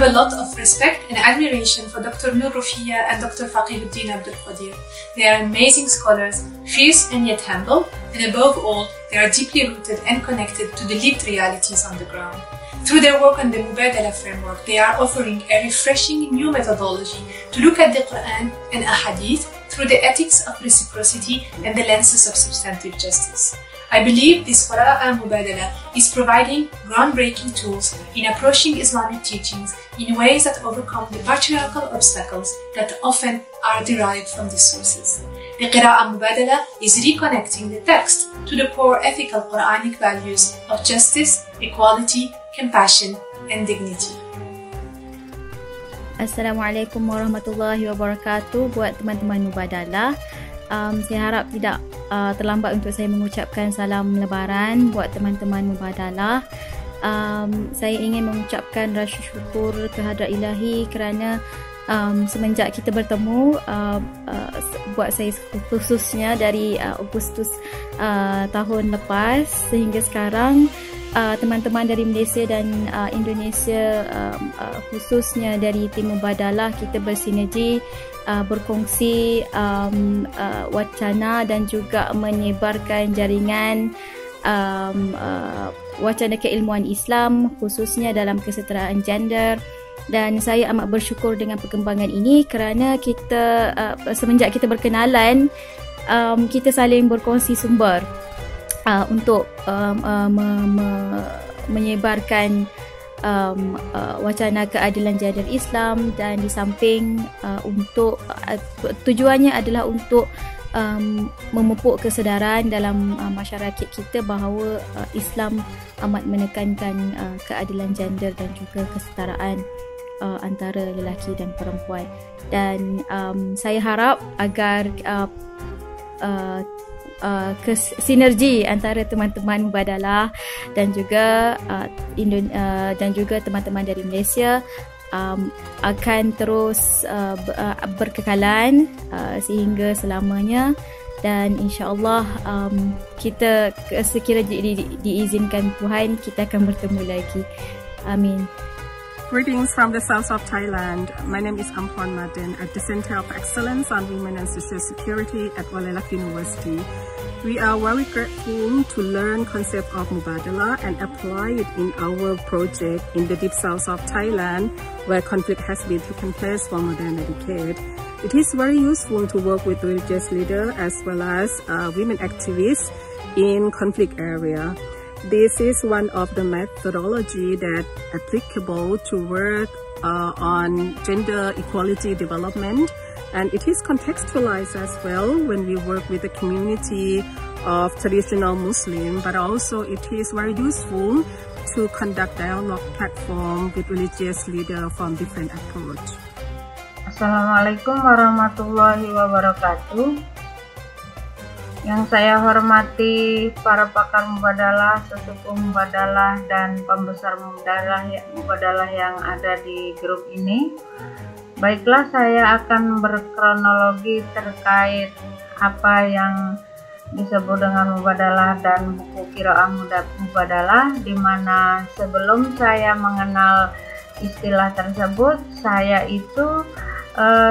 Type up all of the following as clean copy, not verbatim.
have a lot of respect and admiration for Dr. Nur Rufiya and Dr. Faqihuddin Abdul Qadir. They are amazing scholars, fierce and yet humble, and above all, they are deeply rooted and connected to the lived realities on the ground. Through their work on the Mubadala framework, they are offering a refreshing new methodology to look at the Quran and Ahadith through the ethics of reciprocity and the lenses of substantive justice. I believe this Qira'a Mubadala is providing groundbreaking tools in approaching Islamic teachings in ways that overcome the patriarchal obstacles that often are derived from these sources. The Qira'a Mubadala is reconnecting the text to the core ethical Quranic values of justice, equality, compassion, and dignity. Assalamualaikum warahmatullahi wabarakatuh buat teman-teman Mubadalah. Saya harap tidak terlambat untuk saya mengucapkan salam lebaran buat teman-teman Mubadalah. Saya ingin mengucapkan rasa syukur kehadrat Ilahi kerana semenjak kita bertemu, buat saya khususnya dari Agustus tahun lepas sehingga sekarang, teman-teman dari Malaysia dan Indonesia, khususnya dari tim Mubadalah, kita bersinergi, berkongsi wacana dan juga menyebarkan jaringan wacana keilmuan Islam khususnya dalam kesetaraan gender. Dan saya amat bersyukur dengan perkembangan ini kerana kita semenjak kita berkenalan, kita saling berkongsi sumber untuk menyebarkan wacana keadilan gender Islam, dan di samping untuk tujuannya adalah untuk memupuk kesedaran dalam masyarakat kita bahawa Islam amat menekankan keadilan gender dan juga kesetaraan antara lelaki dan perempuan. Dan saya harap agar sinergi antara teman-teman Mubadalah dan juga teman-teman dari Malaysia akan terus berkekalan sehingga selamanya, dan insya-Allah kita sekiranya diizinkan Tuhan, kita akan bertemu lagi. Amin. Greetings from the south of Thailand. My name is Ampon Madin at the Center of Excellence on Women and Social Security at Waliak University. We are very grateful to learn concept of Mubadalah and apply it in our project in the deep south of Thailand, where conflict has been taking place for more than a decade. It is very useful to work with religious leaders as well as women activists in conflict area. This is one of the methodology that applicable to work on gender equality development, and it is contextualized as well when we work with the community of traditional Muslim, but also it is very useful to conduct dialogue platform with religious leaders from different approach. Assalamualaikum warahmatullahi wabarakatuh. Yang saya hormati para pakar Mubadalah, sesepuh Mubadalah, dan pembesar Mubadalah yang ada di grup ini. Baiklah, saya akan berkronologi terkait apa yang disebut dengan Mubadalah dan buku Qiraah Mubadalah, di mana sebelum saya mengenal istilah tersebut, saya itu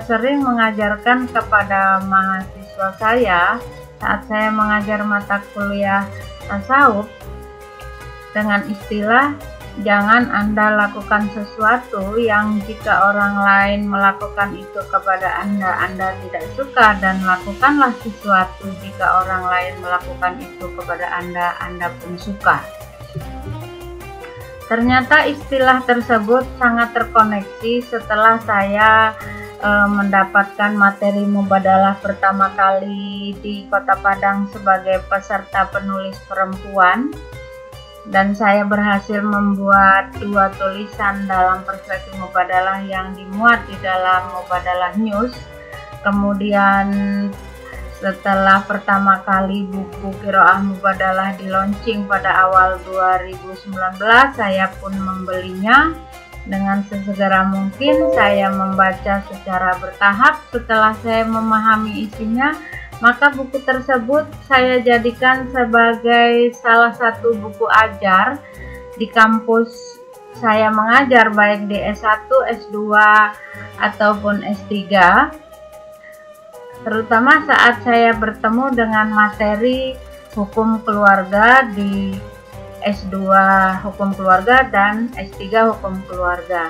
sering mengajarkan kepada mahasiswa saya saat saya mengajar mata kuliah tasawuf dengan istilah, jangan Anda lakukan sesuatu yang jika orang lain melakukan itu kepada Anda tidak suka, dan lakukanlah sesuatu jika orang lain melakukan itu kepada Anda pun suka. Ternyata istilah tersebut sangat terkoneksi setelah saya mendapatkan materi Mubadalah pertama kali di Kota Padang sebagai peserta penulis perempuan, dan saya berhasil membuat 2 tulisan dalam perspektif Mubadalah yang dimuat di dalam Mubadalah News. Kemudian setelah pertama kali buku Qiraah Mubadalah di launching pada awal 2019, saya pun membelinya. Dengan sesegera mungkin saya membaca secara bertahap. Setelah saya memahami isinya, maka buku tersebut saya jadikan sebagai salah satu buku ajar di kampus saya mengajar baik di S1, S2 ataupun S3, terutama saat saya bertemu dengan materi hukum keluarga di S2 hukum keluarga dan S3 hukum keluarga.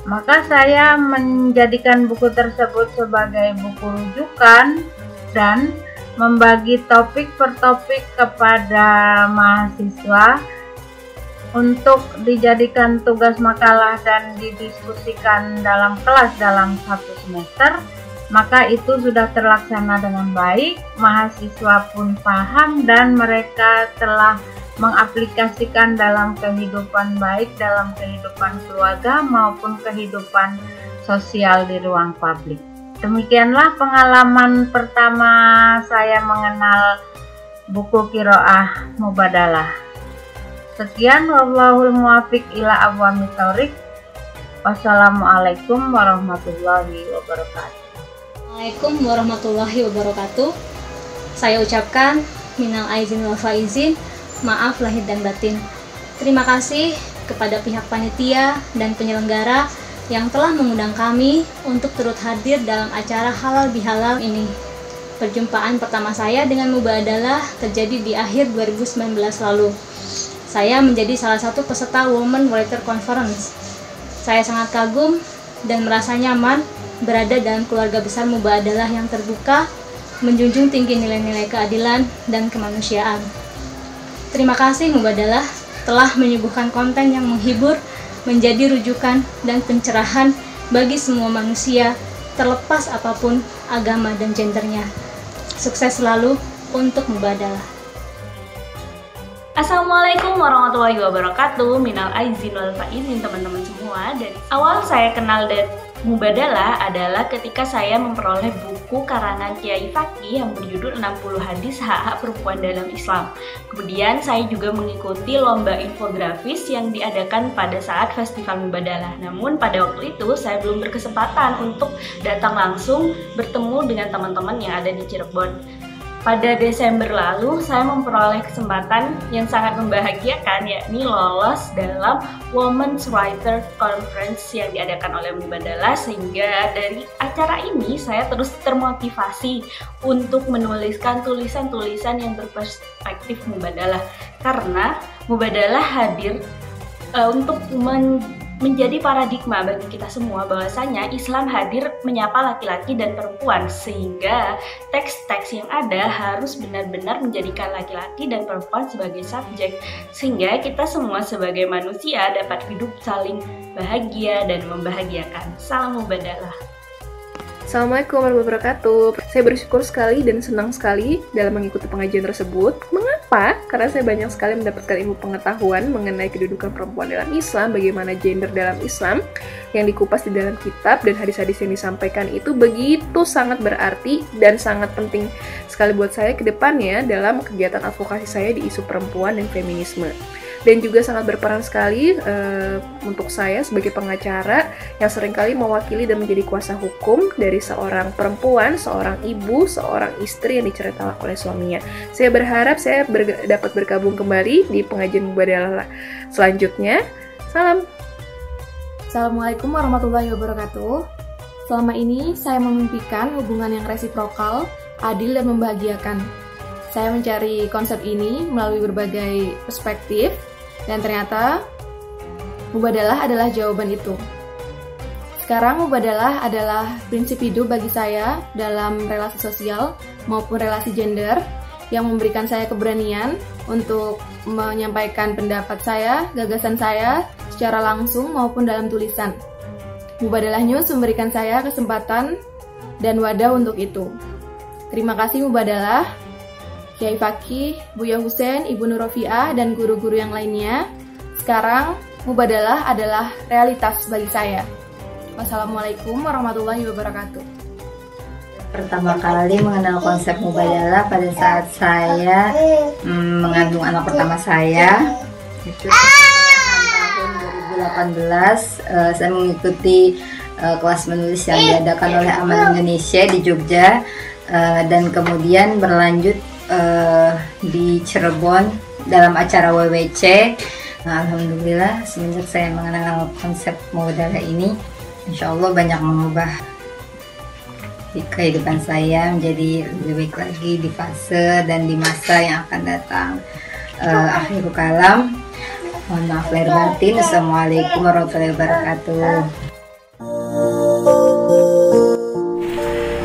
Maka saya menjadikan buku tersebut sebagai buku rujukan dan membagi topik per topik kepada mahasiswa untuk dijadikan tugas makalah dan didiskusikan dalam kelas dalam 1 semester. Maka itu sudah terlaksana dengan baik, mahasiswa pun paham dan mereka telah mengaplikasikan dalam kehidupan baik, dalam kehidupan keluarga maupun kehidupan sosial di ruang publik. Demikianlah pengalaman pertama saya mengenal buku Qiraah Mubadalah. Sekian, wallahul muwaffiq ila aqwamit thoriq. Wassalamualaikum warahmatullahi wabarakatuh. Assalamualaikum warahmatullahi wabarakatuh. Saya ucapkan minal aizin wal faizin, maaf lahir dan batin. Terima kasih kepada pihak panitia dan penyelenggara yang telah mengundang kami untuk turut hadir dalam acara halal bihalal ini. Perjumpaan pertama saya dengan Mubadalah terjadi di akhir 2019 lalu. Saya menjadi salah satu peserta Women Writer Conference. Saya sangat kagum dan merasa nyaman berada dalam keluarga besar Mubadalah yang terbuka, menjunjung tinggi nilai-nilai keadilan dan kemanusiaan. Terima kasih Mubadalah telah menyuguhkan konten yang menghibur, menjadi rujukan dan pencerahan bagi semua manusia, terlepas apapun agama dan gendernya. Sukses selalu untuk Mubadalah. Assalamualaikum warahmatullahi wabarakatuh. Minal aizin wal faizin teman-teman semua. Dari awal saya kenal Mubadalah adalah ketika saya memperoleh buku karangan Kiai Fakih yang berjudul 60 Hadis Hak-Hak Perempuan dalam Islam. Kemudian saya juga mengikuti lomba infografis yang diadakan pada saat Festival Mubadalah. Namun pada waktu itu saya belum berkesempatan untuk datang langsung bertemu dengan teman-teman yang ada di Cirebon. Pada Desember lalu, saya memperoleh kesempatan yang sangat membahagiakan, yakni lolos dalam Women's Writer Conference yang diadakan oleh Mubadalah, sehingga dari acara ini saya terus termotivasi untuk menuliskan tulisan-tulisan yang berperspektif Mubadalah, karena Mubadalah hadir untuk menjadi paradigma bagi kita semua bahwasanya Islam hadir menyapa laki-laki dan perempuan, sehingga teks-teks yang ada harus benar-benar menjadikan laki-laki dan perempuan sebagai subjek, sehingga kita semua sebagai manusia dapat hidup saling bahagia dan membahagiakan. Salam Mubadalah. Assalamualaikum warahmatullahi wabarakatuh. Saya bersyukur sekali dan senang sekali dalam mengikuti pengajian tersebut. Mengapa? Karena saya banyak sekali mendapatkan ilmu pengetahuan mengenai kedudukan perempuan dalam Islam, bagaimana gender dalam Islam yang dikupas di dalam kitab, dan hadis-hadis yang disampaikan itu begitu sangat berarti dan sangat penting sekali buat saya ke depannya dalam kegiatan advokasi saya di isu perempuan dan feminisme. Dan juga sangat berperan sekali untuk saya sebagai pengacara yang seringkali mewakili dan menjadi kuasa hukum dari seorang perempuan, seorang ibu, seorang istri yang dicerai talak oleh suaminya. Saya berharap saya dapat bergabung kembali di pengajian Mubadalah selanjutnya. Salam. Assalamualaikum warahmatullahi wabarakatuh. Selama ini saya memimpikan hubungan yang resiprokal, adil dan membahagiakan. Saya mencari konsep ini melalui berbagai perspektif, dan ternyata Mubadalah adalah jawaban itu. Sekarang Mubadalah adalah prinsip hidup bagi saya dalam relasi sosial maupun relasi gender yang memberikan saya keberanian untuk menyampaikan pendapat saya, gagasan saya secara langsung maupun dalam tulisan. Mubadalah News memberikan saya kesempatan dan wadah untuk itu. Terima kasih Mubadalah, Kiai Fakih, Buya Husein, Ibu Nurofiah, dan guru-guru yang lainnya. Sekarang, Mubadalah adalah realitas bagi saya. Wassalamualaikum warahmatullahi wabarakatuh. Pertama kali mengenal konsep Mubadalah pada saat saya mengandung anak pertama saya. Itu tahun 2018, saya mengikuti kelas menulis yang diadakan oleh Aman Indonesia di Jogja, dan kemudian berlanjut di Cirebon dalam acara WWC Nah, alhamdulillah semenjak saya mengenal konsep Mubadalah ini, insya Allah banyak mengubah di kehidupan saya menjadi lebih baik lagi di fase dan di masa yang akan datang. Akhirul kalam, mohon maaf lahir batin. Assalamualaikum warahmatullahi wabarakatuh.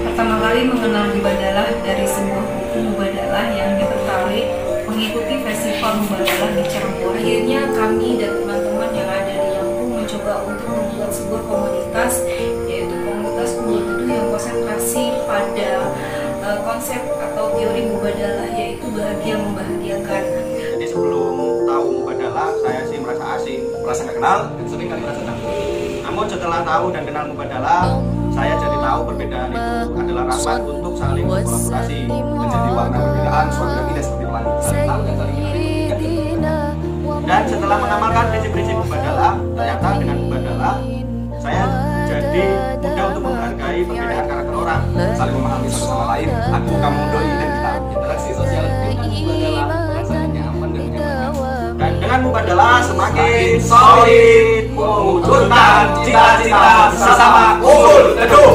Pertama kali mengenal Mubadalah dari sebuah buku Mubadalah yang ditertarik mengikuti festival Mubadalah di Cirebon. Akhirnya kami dan teman-teman yang ada di Lampung mencoba untuk membuat sebuah komunitas, yaitu komunitas Umur Teduh yang konsentrasi pada konsep atau teori Mubadalah, yaitu bahagia membahagiakan. Jadi sebelum tahu Mubadalah, saya sih merasa asing, merasa nggak kenal, dan sering kali merasa takut. Namun setelah tahu dan kenal Mubadalah, saya jadi tahu perbedaan itu adalah rahmat untuk saling berkolaborasi, menjadi warna perbedaan suatu yang indah seperti pelangi, saling tahu dan saling mengingatkan. Dan setelah mengamalkan prinsip-prinsip Mubadalah, ternyata dengan Mubadalah saya jadi mudah untuk menghargai perbedaan karakter orang, saling memahami satu sama lain, aku, kamu, doi, dan kita. Interaksi sosial dengan Mubadalah rasanya nyaman dan menyenangkan. Dan dengan Mubadalah semakin solid mewujudkan cita-cita bersama Umur Teduh.